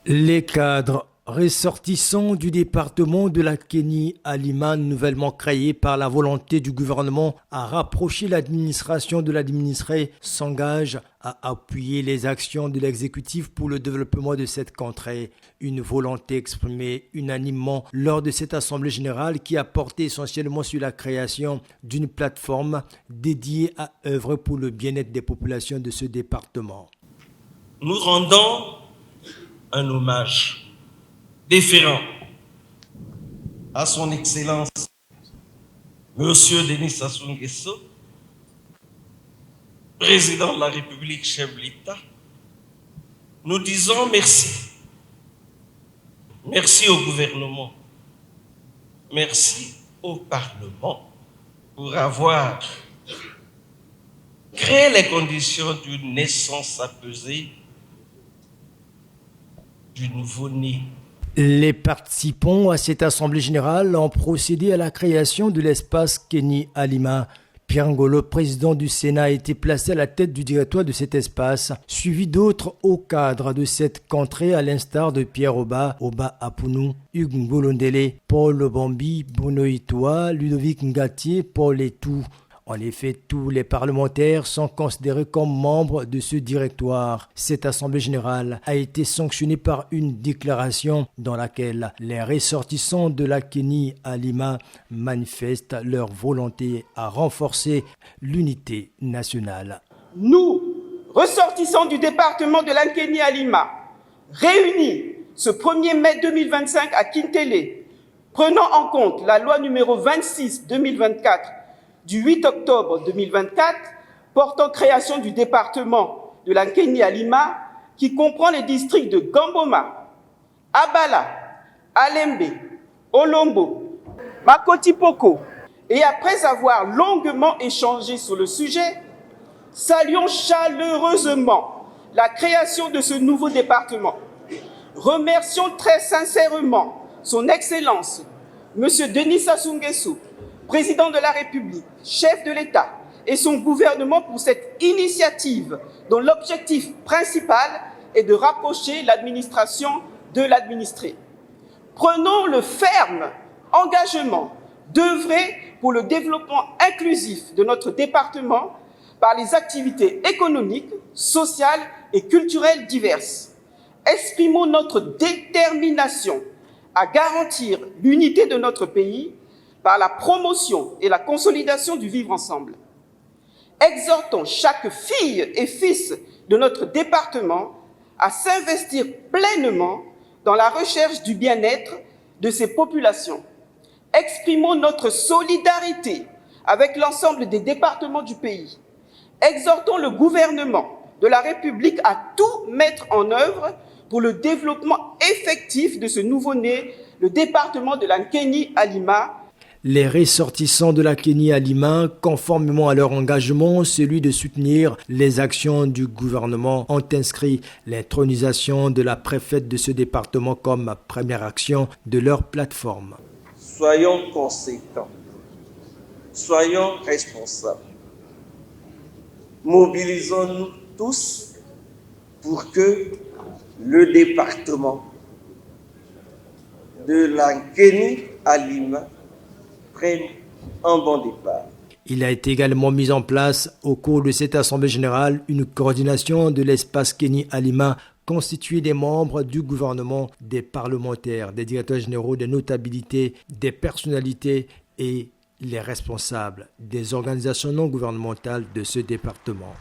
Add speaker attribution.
Speaker 1: Les cadres ressortissants du département de la Kénie à Lima, nouvellement créé par la volonté du gouvernement à rapprocher l'administration de l'administré, s'engagent à appuyer les actions de l'exécutif pour le développement de cette contrée. Une volonté exprimée unanimement lors de cette assemblée générale qui a porté essentiellement sur la création d'une plateforme dédiée à œuvrer pour le bien-être des populations de ce département.
Speaker 2: Nous rendons un hommage déférent à son Excellence, Monsieur Denis Sassou Nguesso, Président de la République, chef de l'État. Nous disons merci. Merci au gouvernement. Merci au Parlement pour avoir créé les conditions d'une naissance apaisée du nouveau-né.
Speaker 1: Les participants à cette assemblée générale ont procédé à la création de l'espace Kénie à Lima. Pierre Ngolo, président du Sénat, a été placé à la tête du directoire de cet espace, suivi d'autres hauts cadres de cette contrée à l'instar de Pierre Oba Apounou, Hugues Ngolondele, Paul Bambi, Bruno Itoa, Ludovic Ngatier, Paul Etou. En effet, tous les parlementaires sont considérés comme membres de ce directoire. Cette assemblée générale a été sanctionnée par une déclaration dans laquelle les ressortissants de la Kénie à Lima manifestent leur volonté à renforcer l'unité nationale.
Speaker 3: Nous, ressortissants du département de la Kénie à Lima, réunis ce 1er mai 2025 à Kintélé, prenant en compte la loi numéro 26/2024 du 8 octobre 2024 portant création du département de la Kénie à Lima qui comprend les districts de Gamboma, Abala, Alembe, Olombo, Makoti-Poko. Et après avoir longuement échangé sur le sujet, saluons chaleureusement la création de ce nouveau département. Remercions très sincèrement son Excellence, M. Denis Sassou Nguesso, Président de la République, chef de l'État et son gouvernement pour cette initiative dont l'objectif principal est de rapprocher l'administration de l'administré. Prenons le ferme engagement d'œuvrer pour le développement inclusif de notre département par les activités économiques, sociales et culturelles diverses. Exprimons notre détermination à garantir l'unité de notre pays par la promotion et la consolidation du vivre ensemble. Exhortons chaque fille et fils de notre département à s'investir pleinement dans la recherche du bien-être de ces populations. Exprimons notre solidarité avec l'ensemble des départements du pays. Exhortons le gouvernement de la République à tout mettre en œuvre pour le développement effectif de ce nouveau-né, le département de la Kénie à Lima.
Speaker 1: Les ressortissants de la Kénie à Lima, conformément à leur engagement, celui de soutenir les actions du gouvernement, ont inscrit l'intronisation de la préfète de ce département comme première action de leur plateforme.
Speaker 2: Soyons conséquents, soyons responsables, mobilisons-nous tous pour que le département de la Kénie à Lima prenne un bon départ.
Speaker 1: Il a été également mis en place au cours de cette assemblée générale une coordination de l'espace Kénie à Lima constituée des membres du gouvernement, des parlementaires, des directeurs généraux, des notabilités, des personnalités et les responsables des organisations non gouvernementales de ce département.